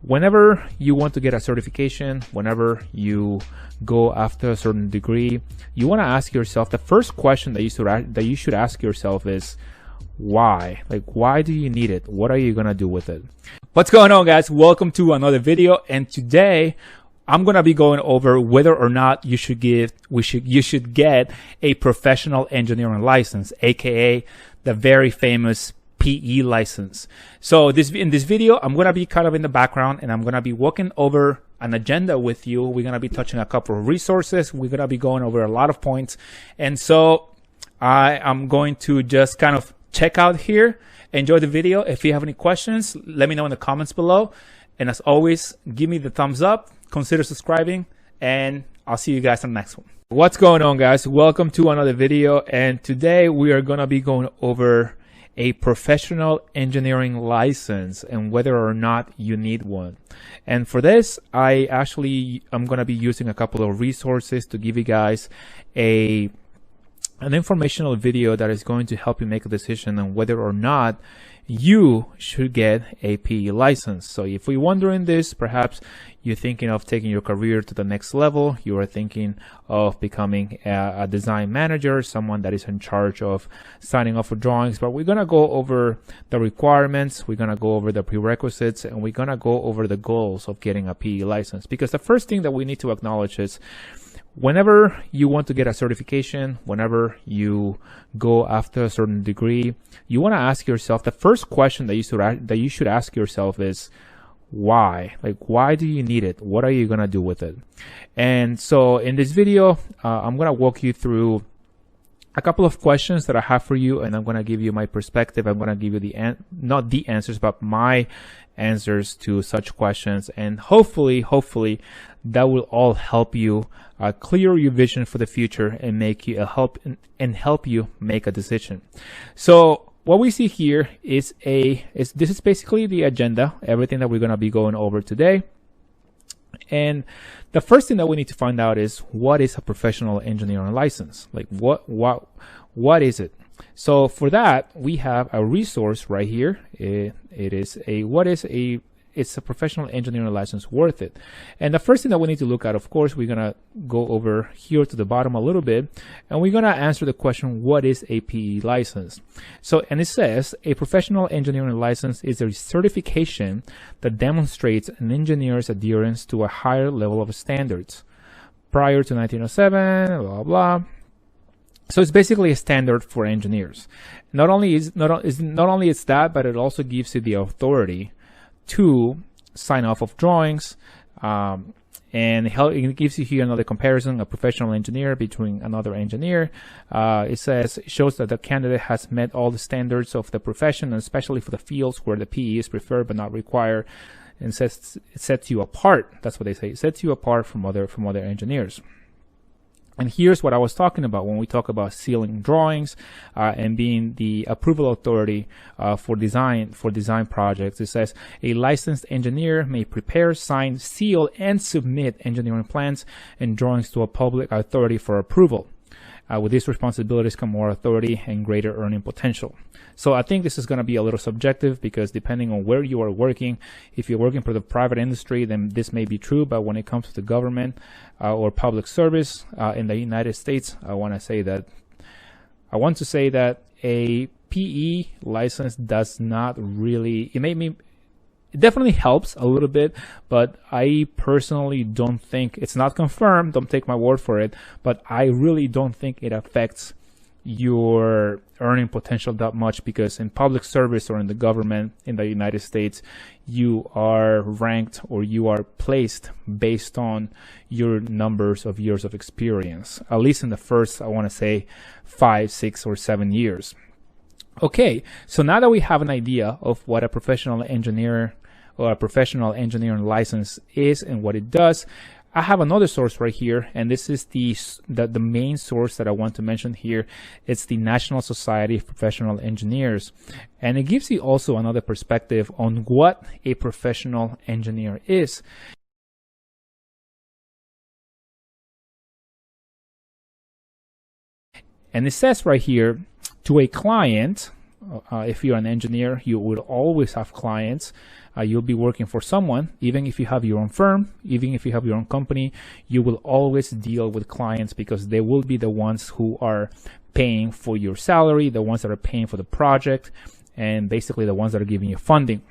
Whenever you want to get a certification, whenever you go after a certain degree, you want to ask yourself, the first question that you should ask yourself is, why? Like, why do you need it? What are you going to do with it? What's going on, guys? Welcome to another video. And today I'm going to be going over whether or not you should get a professional engineering license, aka the very famous PE license. So in this video, I'm going to be kind of in the background and I'm going to be walking over an agenda with you. We're going to be touching a couple of resources. We're going to be going over a lot of points. And so I am going to just kind of check out here, enjoy the video. If you have any questions, let me know in the comments below. And as always, give me the thumbs up, consider subscribing, and I'll see you guys on the next one. What's going on, guys? Welcome to another video. And today we are going to be going over a professional engineering license and whether or not you need one. And for this, I'm going to be using a couple of resources to give you guys an informational video that is going to help you make a decision on whether or not you should get a PE license. So if you're wondering this, perhaps you're thinking of taking your career to the next level, you are thinking of becoming a design manager, someone that is in charge of signing off for drawings. But we're going to go over the requirements, we're going to go over the prerequisites, and we're going to go over the goals of getting a PE license. Because the first thing that we need to acknowledge is, whenever you want to get a certification, whenever you go after a certain degree, you want to ask yourself, the first question that you should ask yourself is, why? Like, why do you need it? What are you going to do with it? And so in this video, I'm going to walk you through a couple of questions that I have for you, and I'm going to give you my perspective. I'm going to give you not the answers, but my answers to such questions. And hopefully that will all help you clear your vision for the future and make you help you make a decision. So what we see here is this is basically the agenda, everything that we're going to be going over today. And the first thing that we need to find out is, what is a professional engineering license? Like, what is it? So for that, we have a resource right here. It's a professional engineering license worth it? And the first thing that we need to look at, of course, we're going to go over here to the bottom a little bit, and we're going to answer the question, what is a PE license? So, and it says, a professional engineering license is a certification that demonstrates an engineer's adherence to a higher level of standards. Prior to 1907, blah, blah. So it's basically a standard for engineers. Not only is that, but it also gives you the authority to sign off of drawings, and it gives you here another comparison, a professional engineer between another engineer. It shows that the candidate has met all the standards of the profession, and especially for the fields where the PE is preferred but not required, and it sets you apart. That's what they say. It sets you apart from other engineers. And here's what I was talking about when we talk about sealing drawings and being the approval authority for design projects. It says a licensed engineer may prepare, sign, seal, and submit engineering plans and drawings to a public authority for approval. With these responsibilities come more authority and greater earning potential. So I think this is going to be a little subjective, because depending on where you are working, if you're working for the private industry, then this may be true. But when it comes to the government or public service in the United States, I want to say that a PE license does not really, it definitely helps a little bit, but I personally don't think, it's not confirmed, don't take my word for it, but I really don't think it affects your earning potential that much, because in public service or in the government in the United States, you are ranked, or you are placed based on your numbers of years of experience, at least in the first, I want to say, 5, 6, or 7 years. Okay, so now that we have an idea of what a professional engineer or a professional engineering license is and what it does, I have another source right here, and this is the main source that I want to mention here. It's the National Society of Professional Engineers, and it gives you also another perspective on what a professional engineer is. And it says right here, to a client, if you're an engineer, you will always have clients. You'll be working for someone. Even if you have your own firm, even if you have your own company, you will always deal with clients, because they will be the ones who are paying for your salary, the ones that are paying for the project, and basically the ones that are giving you funding.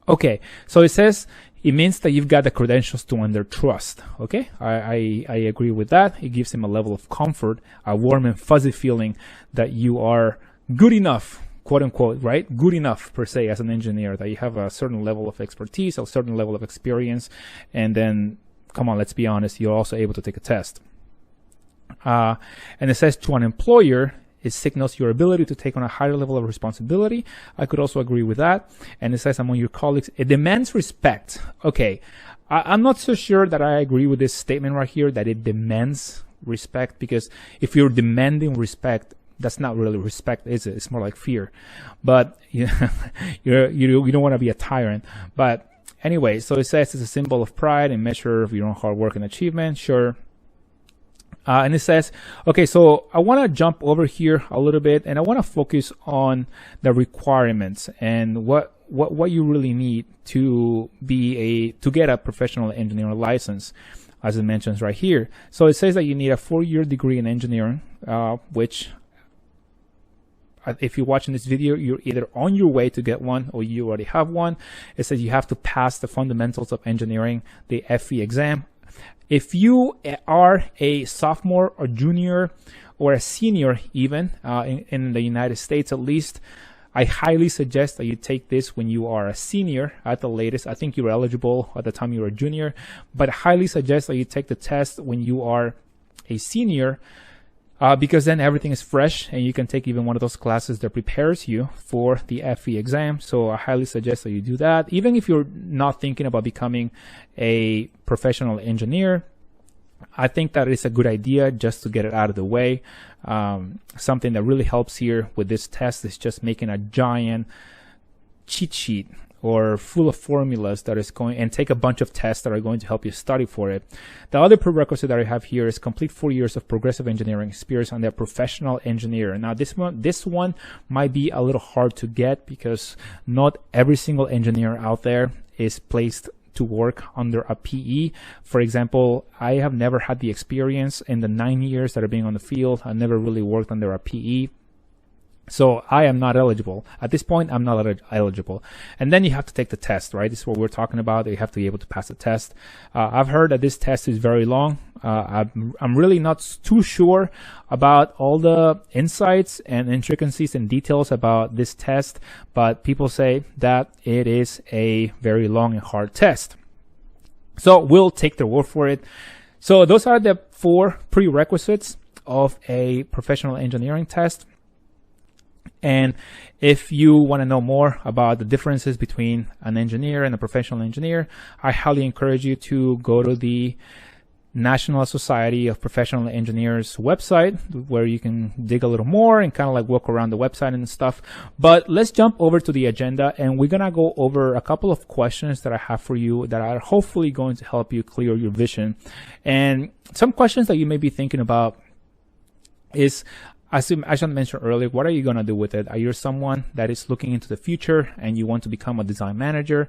Okay, so it says it means that you've got the credentials to earn their trust. Okay, I agree with that. It gives them a level of comfort, a warm and fuzzy feeling that you are good enough, quote unquote, right? Good enough per se as an engineer, that you have a certain level of expertise, a certain level of experience, and then, come on, let's be honest, you're also able to take a test. And it says to an employer, it signals your ability to take on a higher level of responsibility. I could also agree with that. And it says among your colleagues, it demands respect. Okay, I'm not so sure that I agree with this statement right here, that it demands respect, because if you're demanding respect, that's not really respect, is it? It's more like fear. But you don't want to be a tyrant. But anyway, so it says it's a symbol of pride and measure of your own hard work and achievement. Sure. And it says, okay, so I want to jump over here a little bit, and I want to focus on the requirements and what you really need to get a professional engineering license, as it mentions right here. So it says that you need a 4-year degree in engineering, which, if you're watching this video, you're either on your way to get one or you already have one. It says you have to pass the fundamentals of engineering, the FE exam. If you are a sophomore or junior or a senior even, in the United States at least, I highly suggest that you take this when you are a senior at the latest. I think you're eligible at the time you're a junior, but I highly suggest that you take the test when you are a senior, because then everything is fresh and you can take even one of those classes that prepares you for the FE exam. So I highly suggest that you do that. Even if you're not thinking about becoming a professional engineer, I think that it's a good idea just to get it out of the way. Something that really helps here with this test is just making a giant cheat sheet or full of formulas that is going, and take a bunch of tests that are going to help you study for it. The other prerequisite that I have here is complete 4 years of progressive engineering experience on a professional engineer. Now this one might be a little hard to get, because not every single engineer out there is placed to work under a PE. For example, I have never had the experience in the 9 years that I've been on the field. I never really worked under a PE. So I am not eligible. At this point, I'm not eligible. And then you have to take the test, right? This is what we're talking about. You have to be able to pass the test. I've heard that this test is very long. I'm really not too sure about all the insights and intricacies and details about this test, but people say that it is a very long and hard test. So we'll take their word for it. So those are the 4 prerequisites of a professional engineering test. And if you want to know more about the differences between an engineer and a professional engineer, I highly encourage you to go to the National Society of Professional Engineers website, where you can dig a little more and kind of like walk around the website and stuff. But let's jump over to the agenda, and we're going to go over a couple of questions that I have for you that are hopefully going to help you clear your vision. And some questions that you may be thinking about is, as I mentioned earlier, what are you going to do with it? Are you someone that is looking into the future and you want to become a design manager?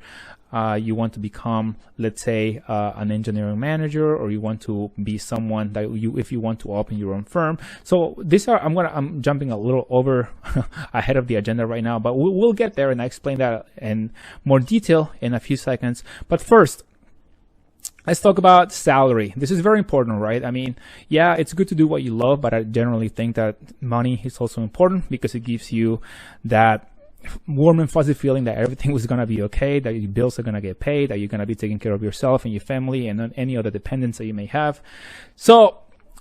You want to become, let's say, an engineering manager, or you want to be someone that if you want to open your own firm. So I'm jumping a little over ahead of the agenda right now, but we'll get there, and I explain that in more detail in a few seconds. But first, let's talk about salary. This is very important, right? I mean, yeah, it's good to do what you love, but I generally think that money is also important, because it gives you that warm and fuzzy feeling that everything was going to be okay, that your bills are going to get paid, that you're going to be taking care of yourself and your family and any other dependents that you may have. So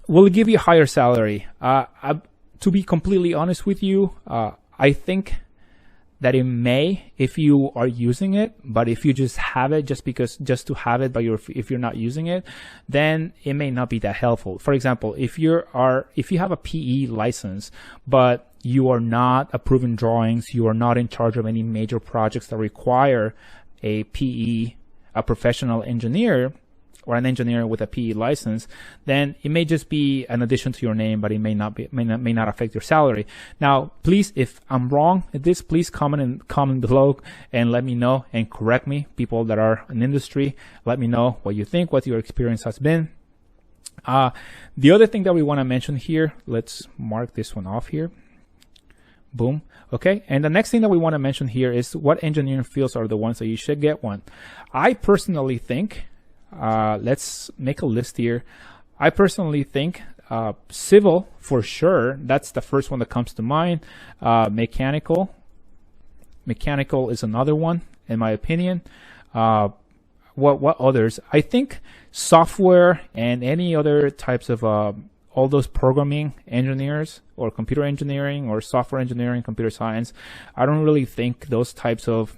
we'll give you a higher salary. To be completely honest with you, I think that it may, if you are using it, but if you just have it just to have it, but if you're not using it, then it may not be that helpful. For example, if you have a PE license, but you are not approving drawings, you are not in charge of any major projects that require a PE, a professional engineer, or an engineer with a PE license, then it may just be an addition to your name, but it may not affect your salary. Now, please, if I'm wrong at this, please comment below and let me know and correct me. People that are in industry, let me know what you think, what your experience has been. The other thing that we want to mention here, let's mark this one off here. Boom. Okay. And the next thing that we want to mention here is what engineering fields are the ones that you should get one. I personally think, let's make a list here. I personally think civil for sure. That's the first one that comes to mind. Mechanical is another one in my opinion. What others? I think software and any other types of all those programming engineers or computer engineering or software engineering, computer science. I don't really think those types of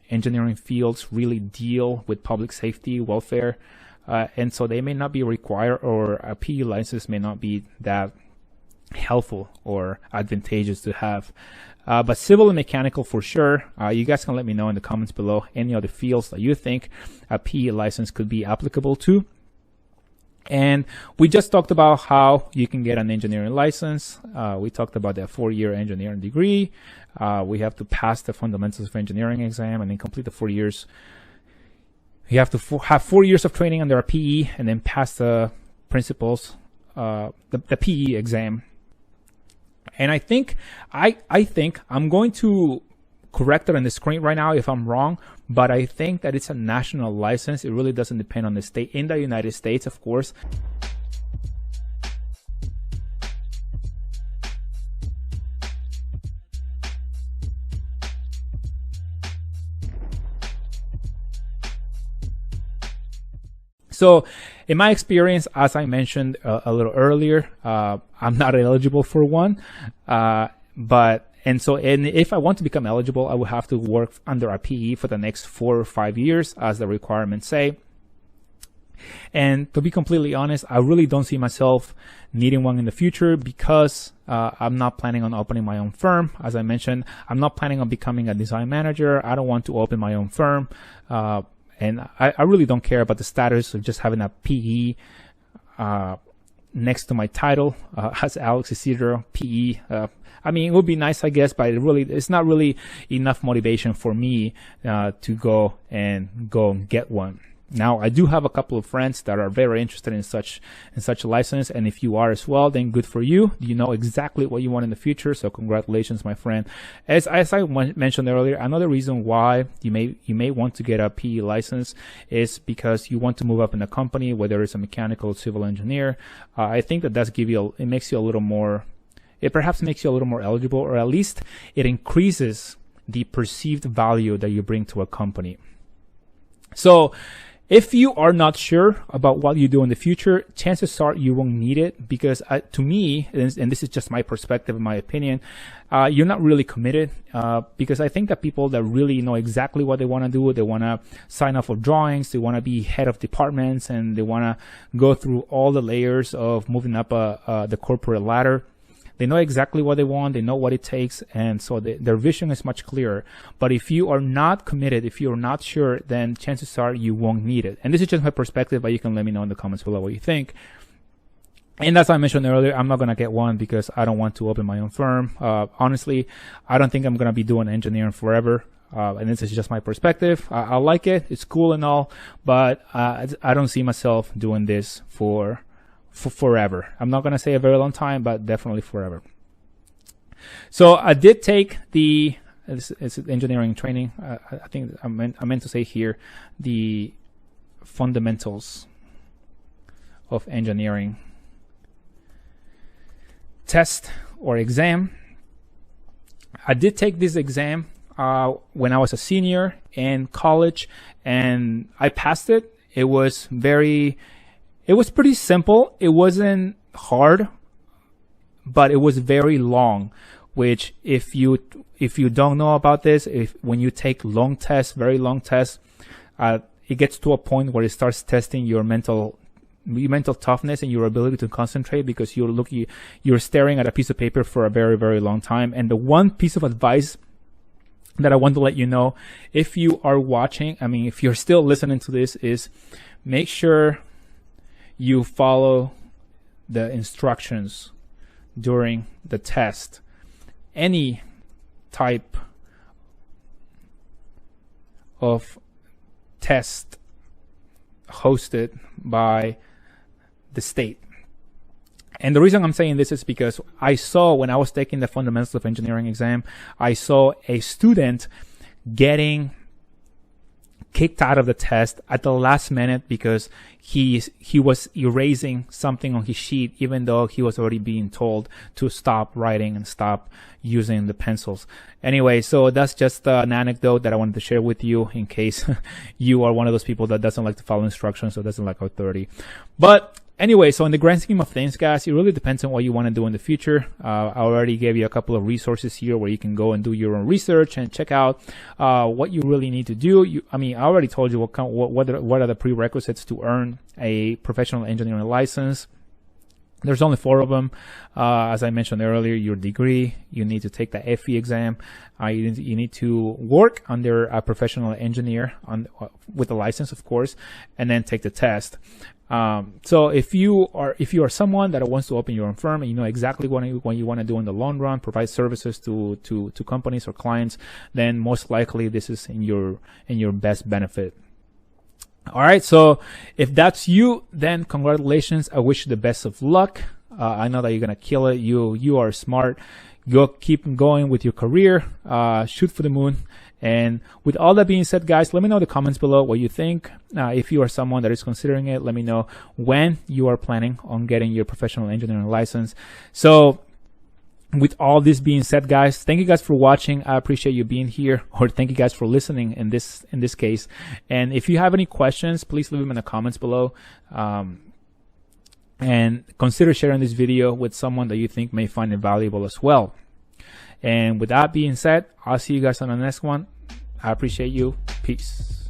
engineering fields really deal with public safety, welfare, and so they may not be required, or a PE license may not be that helpful or advantageous to have. But civil and mechanical for sure. You guys can let me know in the comments below any other fields that you think a PE license could be applicable to. And we just talked about how you can get an engineering license. We talked about that 4-year engineering degree. We have to pass the fundamentals of engineering exam and then complete the 4 years. You have to have 4 years of training under a PE and then pass the principles, the PE exam. And I think I'm going to correct it on the screen right now if I'm wrong, but I think that it's a national license. It really doesn't depend on the state. In the United States, of course. So in my experience, as I mentioned a little earlier, I'm not eligible for one, and if I want to become eligible, I would have to work under a PE for the next 4 or 5 years, as the requirements say. And to be completely honest, I really don't see myself needing one in the future because I'm not planning on opening my own firm. As I mentioned, I'm not planning on becoming a design manager. I don't want to open my own firm. And I really don't care about the status of just having a PE next to my title as Alex Isidro, PE. I mean, it would be nice, I guess, but it's not really enough motivation for me to go and get one. Now, I do have a couple of friends that are very interested in such a license, and if you are as well, then good for you. You know exactly what you want in the future, so congratulations, my friend. As I mentioned earlier, another reason why you may want to get a PE license is because you want to move up in a company, whether it's a mechanical or civil engineer. I think that it makes you a little more. It perhaps makes you a little more eligible, or at least it increases the perceived value that you bring to a company. So if you are not sure about what you do in the future, chances are you won't need it, because to me, and this is just my perspective and my opinion, you're not really committed, because I think that people that really know exactly what they want to do, they want to sign off of drawings, they want to be head of departments, and they want to go through all the layers of moving up the corporate ladder. They know exactly what they want, they know what it takes, and so their vision is much clearer. But if you are not committed, if you're not sure, then chances are you won't need it. And this is just my perspective, but you can let me know in the comments below what you think. And as I mentioned earlier, I'm not going to get one because I don't want to open my own firm. Honestly, I don't think I'm going to be doing engineering forever. And this is just my perspective. I like it, it's cool and all, but I don't see myself doing this for forever. I'm not going to say a very long time, but definitely forever. So I did take it's engineering training. I think I meant to say here the fundamentals of engineering test or exam. I did take this exam when I was a senior in college, and I passed it. It was pretty simple. It wasn't hard, but it was very long, which if you don't know about this, when you take long tests, very long tests, it gets to a point where it starts testing your mental toughness and your ability to concentrate, because you're staring at a piece of paper for a very, very long time. And the one piece of advice that I want to let you know, if you are watching, I mean, if you're still listening to this, is make sure you follow the instructions during the test. Any type of test hosted by the state. And the reason I'm saying this is because I saw, when I was taking the Fundamentals of Engineering exam, I saw a student getting kicked out of the test at the last minute because he was erasing something on his sheet, even though he was already being told to stop writing and stop using the pencils. Anyway, so that's just an anecdote that I wanted to share with you in case you are one of those people that doesn't like to follow instructions or doesn't like authority. But anyway, so in the grand scheme of things, guys, it really depends on what you want to do in the future. I already gave you a couple of resources here where you can go and do your own research and check out what you really need to do. I mean, I already told you what are the prerequisites to earn a professional engineering license. There's only 4 of them. As I mentioned earlier, your degree, you need to take the FE exam. You need to work under a professional engineer with a license, of course, and then take the test. So if you are someone that wants to open your own firm and you know exactly what you want to do in the long run, provide services to companies or clients, then most likely this is in your best benefit. All right, so if that's you, then congratulations. I wish you the best of luck. I know that you're gonna kill it. You are smart. Keep going with your career. Shoot for the moon. And with all that being said, guys, let me know in the comments below what you think. If you are someone that is considering it, let me know when you are planning on getting your professional engineering license. So with all this being said, guys, thank you guys for watching. I appreciate you being here, or thank you guys for listening in this case. And if you have any questions, please leave them in the comments below. And consider sharing this video with someone that you think may find it valuable as well. And with that being said, I'll see you guys on the next one. I appreciate you. Peace.